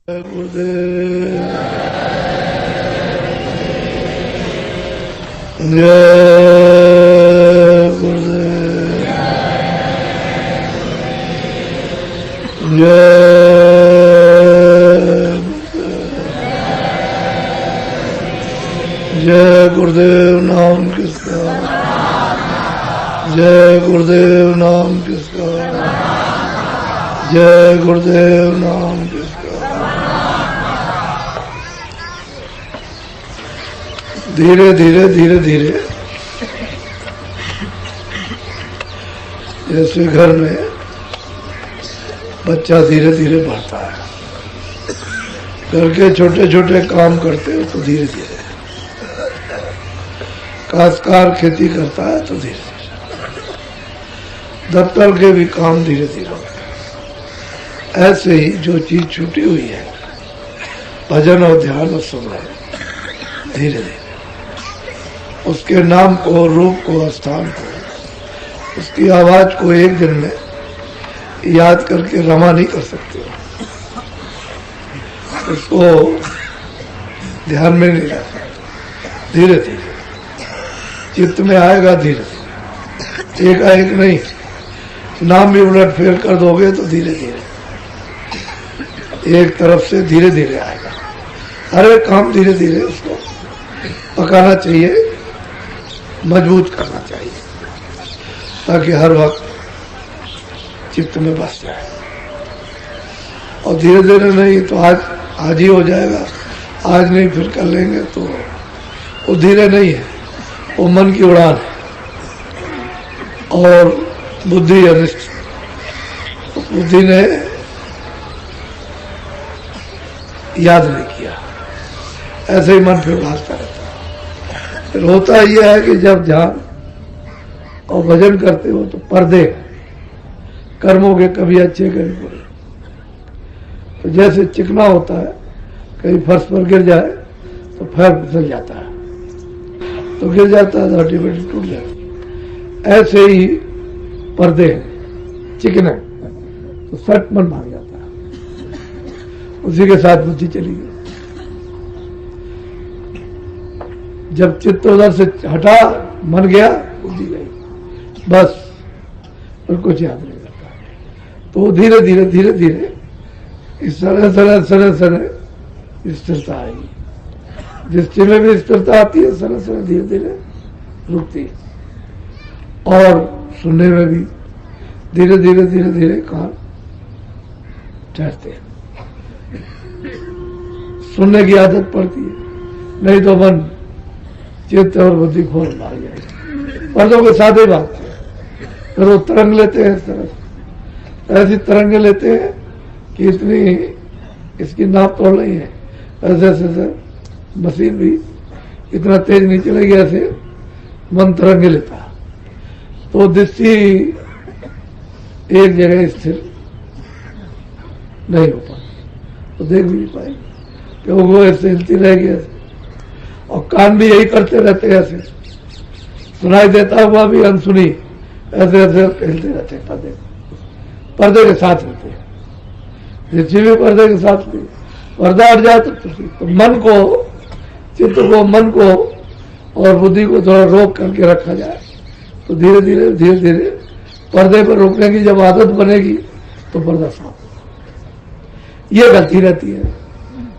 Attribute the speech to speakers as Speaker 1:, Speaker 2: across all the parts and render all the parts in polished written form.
Speaker 1: गुरुदेव जय गुरुदेव जय जय गुरुदेव नाम किसका, जय गुरुदेव नाम किसका, जय गुरुदेव नाम किसका। धीरे धीरे धीरे धीरे जैसे घर में बच्चा धीरे धीरे बढ़ता है, घर के छोटे छोटे काम करते हो तो धीरे धीरे, काश्तकार खेती करता है तो धीरे धीरे, दफ्तर के भी काम धीरे धीरे होते हैं। ऐसे ही जो चीज छूटी हुई है, भजन और ध्यान और सुनना, धीरे धीरे उसके नाम को, रूप को, स्थान को, उसकी आवाज को एक दिन में याद करके रमा नहीं कर सकते हो, उसको ध्यान में नहीं ला सकते। धीरे धीरे चित्त में आएगा, धीरे धीरे, एकाएक नहीं। नाम भी उलट फेर कर दोगे तो धीरे धीरे, एक तरफ से धीरे धीरे आएगा। हर एक काम धीरे धीरे उसको पकाना चाहिए, मजबूत करना चाहिए, ताकि हर वक्त चित्त में बस जाए। और धीरे धीरे नहीं तो आज ही हो जाएगा, आज नहीं फिर कर लेंगे, तो वो धीरे नहीं है, वो मन की उड़ान है। और बुद्धि अनिष्ट, बुद्धि ने याद नहीं किया, ऐसे ही मन फिर भागता रहता है। फिर होता यह है कि जब ध्यान और भजन करते हो तो पर्दे कर्मों के कभी अच्छे कभी बुरे, तो जैसे चिकना होता है, कहीं फर्श पर गिर जाए तो पैर फिसल जाता है, तो गिर जाता है तो हड्डी बड्डी टूट जाती है। ऐसे ही पर्दे चिकने तो सट मन भाग जाता है, उसी के साथ बुद्धि चली गई। जब चित्त उधर से हटा, मन गया, बुद्धि गई, बस और कुछ याद नहीं करता। तो धीरे धीरे धीरे धीरे इस तरह स्थिरता आएगी। दृष्टि में भी स्थिरता आती है, सरह सरह धीरे धीरे रुकती है। और सुनने में भी धीरे धीरे धीरे धीरे कान ठहरते हैं, सुनने की आदत पड़ती है, नहीं तो मन चित्त और बुद्धि खोल भाग जाएगी। पर्दों के साथ ही भागते हैं, फिर वो तरंग लेते हैं, इस तरह ऐसी तरंग लेते हैं कि इतनी इसकी नाप तोड़ नहीं है। ऐसे ऐसे मशीन भी इतना तेज नहीं चलेगी, ऐसे मन तरंग लेता है, तो दृष्टि एक जगह स्थिर नहीं हो पाती, तो देख भी नहीं पाएगी, क्योंकि वो ऐसे हिलती रहेगी ऐसे। और कान भी यही करते रहते हैं, ऐसे सुनाई देता हुआ भी अनसुनी ऐसे ऐसे हिलते रहते हैं। पर्दे के साथ होते हैं, दृष्टि भी पर्दे के साथ होती है। पर्दा हट जाए तो मन को, चित्त को, मन को और बुद्धि को थोड़ा रोक करके रखा जाए, तो धीरे धीरे धीरे धीरे पर्दे पर रोकने की जब आदत बनेगी तो पर्दा साफ होगा। ये गलती रहती है,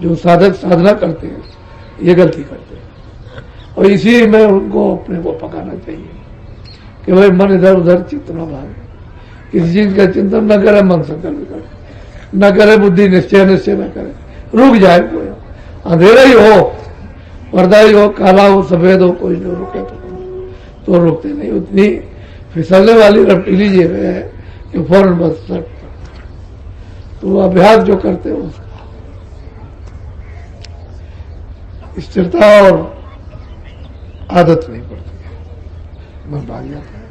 Speaker 1: जो साधक साधना करते हैं ये गलती करते हैं। और इसी में उनको अपने को पकाना चाहिए कि भाई मन इधर उधर चित्त न भागे, किसी चीज का चिंतन न करे, मन संकल्प करे न करे, बुद्धि निश्चय न करे, रुक जाए। कोई अंधेरा ही हो, पर्दा ही हो, काला हो, सफेद हो, कोई जो रुके तो रुकते नहीं। उतनी फिसलने वाली रफ्तीली जेब है कि फौरन बस सट। तो अभ्यास जो करते हो उसका स्थिरता और आदत नहीं पड़ती है, मन भाग जाता है।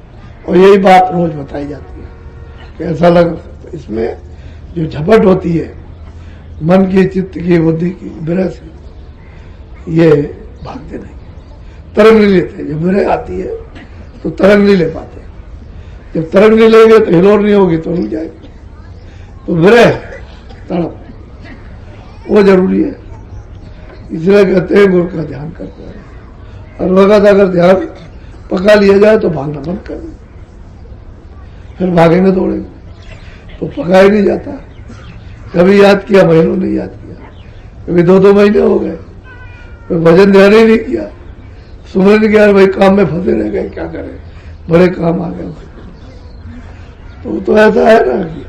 Speaker 1: और यही बात रोज बताई जाती है कि ऐसा लग, इसमें जो झपट होती है मन की, चित्त की, बुद्धि की, विरह से, ये भागते नहीं, तरंग नहीं लेते। जब विरह आती है तो तरंग नहीं ले पाते, जब तरंग नहीं लेंगे तो हिलोर नहीं होगी तो रुक जाएगी। तो विरह तड़प, वो जरूरी है। इसलिए कहते हैं गुरु का ध्यान करते हैं। और वक्त अगर ध्यान पका लिया जाए तो भागना बंद कर दें, फिर भागेंगे दौड़ेंगे तो पका ही नहीं जाता। कभी याद किया, महीनों नहीं याद किया, कभी 2-2 महीने हो गए, फिर भजन ध्यान ही नहीं किया, सुमरन किया, भाई काम में फंसे रह गए, क्या करें, बड़े काम आ गए। तो ऐसा है ना कि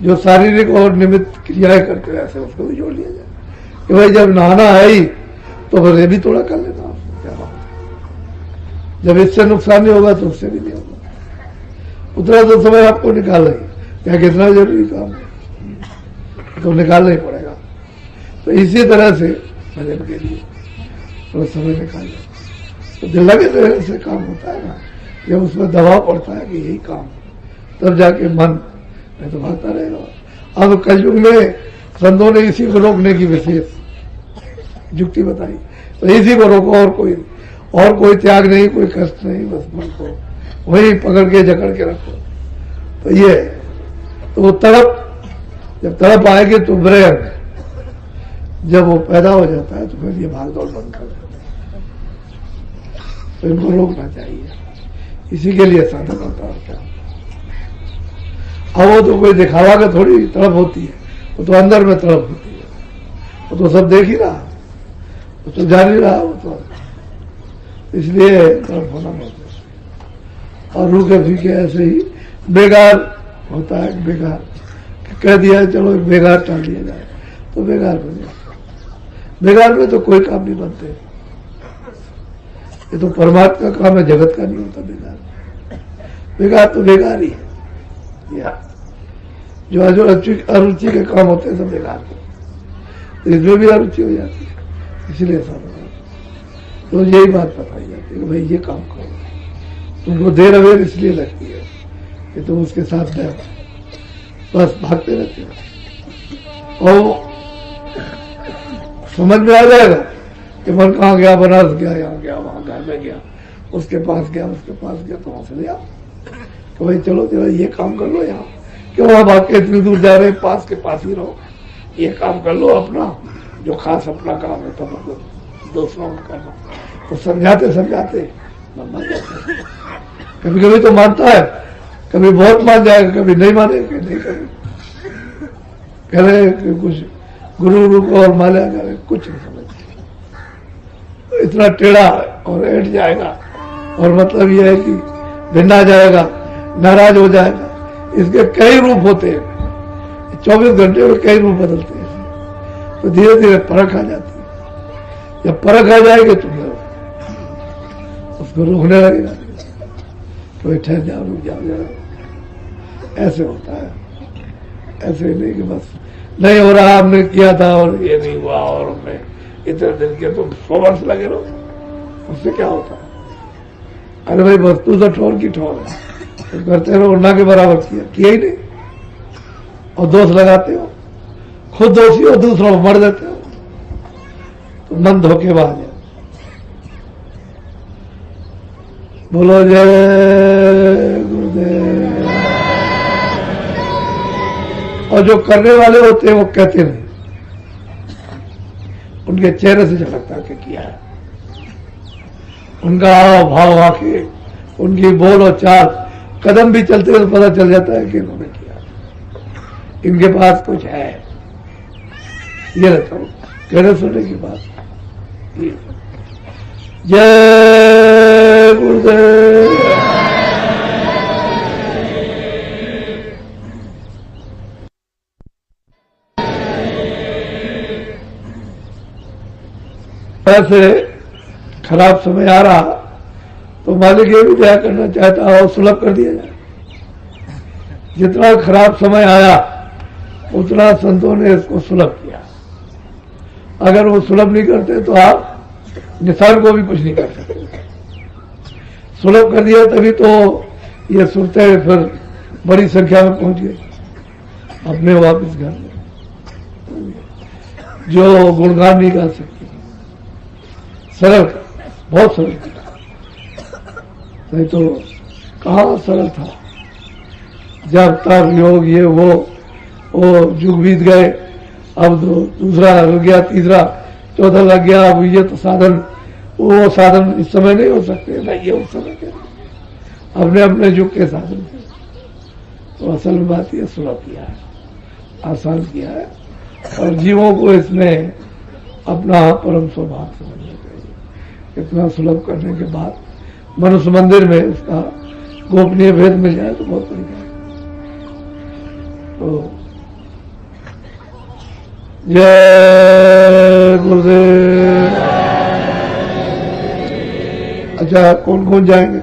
Speaker 1: जो शारीरिक और निमित्त क्रियाएं करते हैं ऐसे उसको भी जोड़ लिया जाए कि भाई जब नहाना है ही तो फिर ये भी थोड़ा कर लेना, क्या बात है। जब इससे नुकसान नहीं होगा तो उससे भी नहीं होगा। उतना तो समय आपको निकालना ही, क्या कितना जरूरी काम है तो निकालना ही पड़ेगा। तो इसी तरह से भजन के लिए थोड़ा समय निकालना, तो दिल लगे रहने से काम होता है ना। जब उसमें दबाव पड़ता है कि यही काम, तब जाके मन नहीं तो भागता रहेगा। अब कलयुग में संतों ने इसी को रोकने की विशेष युक्ति बताई, तो इसी को रोको, और कोई त्याग नहीं, कोई कष्ट नहीं, बस मन को वही पकड़ के जकड़ के रखो। तो ये तो वो जब तड़प आएगी तो ब्रेन जब वो पैदा हो जाता है तो फिर ये भाग दौड़ बंद कर देता है। तो इनको रोकना चाहिए, इसी के लिए साधन होता है। अब वो तो कोई दिखावा का थोड़ी तड़प होती है, वो तो अंदर में तड़प होती है, वो तो सब देख ही रहा, वो तो जान ही रहा, वो तो इसलिए तड़प होना पड़ता है। और रूखे फीके ऐसे ही बेकार होता है, बेकार कह दिया चलो बेकार टाल दिया जाए तो बेकार बन जाता। बेकार में तो कोई काम नहीं बनते, ये तो परमात्मा का काम है, जगत का नहीं होता बेकार। बेकार तो बेकार ही है, या जो अरुचि के काम होते हैं सब बेकार के, तो इसमें भी अरुचि हो जाती है, इसलिए सब तो यही बात बताई जाती है कि भाई ये काम करो। तुमको देर अवेर इसलिए लगती है कि तुम उसके साथ रहो, बस भागते रहते हो और समझ में आ जाएगा कि मन कहाँ गया, बनारस गया, यहाँ गया, वहां घर में गया, उसके पास गया, तो वहां से ले आओ कि भाई चलो चलो ये काम कर लो, यहाँ क्यों वहां भाग के इतनी दूर जा रहे, पास के पास ही रहो, ये काम कर लो अपना, जो खास अपना काम है तो मतलब दूसरों को करना। तो समझाते मन मान जाता है। कभी कभी तो मानता है, कभी बहुत मान जाएगा, कभी नहीं मानेगा, नहीं करेगा, कह रहे कुछ गुरु को और माल्या करे, कुछ नहीं समझते, इतना टेढ़ा और ऐठ जाएगा, और मतलब यह है कि भिन्ना जाएगा, नाराज हो जाएगा। इसके कई रूप होते हैं, 24 घंटे में कई रूप बदलते हैं, तो धीरे धीरे परख आ जाती है। जब परख आ जाएगी तो उसको रोकने लगेगा, तो ठहर जाओ, रुक जाओ जरा, ऐसे होता है। ऐसे नहीं कि बस नहीं हो रहा, हमने किया था और ये नहीं हुआ, और हमने इतने दिन के तो 100 वर्ष लगे रहो, उससे क्या होता है। अरे भाई वस्तु तो ठोर की ठोर है, तो करते रहो, ना के बराबर किया ही नहीं, और दोष लगाते हो, खुद दोषी हो, दूसरों को मर देते हो, तो मन धोखेबाज है। बोलो जय गुरुदेव। और जो करने वाले होते हैं वो कहते नहीं, उनके चेहरे से झलकता के किया है, उनका हाव भाव आके, उनकी बोल और चाल, कदम भी चलते हुए पता चल जाता है कि इन्होंने किया, इनके पास कुछ है। ये रहता हूं कहने सुनने की बात। जय गुरुदेव। ऐसे खराब समय आ रहा तो मालिक ये भी दया करना चाहता और सुलभ कर दिया जाए। जितना खराब समय आया उतना संतों ने इसको सुलभ किया। अगर वो सुलभ नहीं करते तो आप निशान को भी कुछ नहीं कर सकते। सुलभ कर दिया तभी तो ये सुनते फिर बड़ी संख्या में पहुंच गए अपने वापस घर में, जो गुणगान नहीं गा सकते। सरल, बहुत सरल, नहीं तो कहाँ सरल था। जब तब योग ये वो युग बीत गए, अब तो दूसरा लग गया, तीसरा चौथा लग गया। अब ये तो साधन, वो साधन इस समय नहीं हो सकते ना, ये उस समय के अपने अपने युग के साधन थे। तो असल में बात ये सुलभ किया है, आसान किया है, और जीवों को इसने अपना परम स्वभाव समझना चाहिए। इतना सुलभ करने के बाद मनुष्य मंदिर में उसका गोपनीय भेद मिल जाए तो बहुत बढ़िया है। तो जय गुरुदेव। अच्छा, कौन कौन जाएंगे?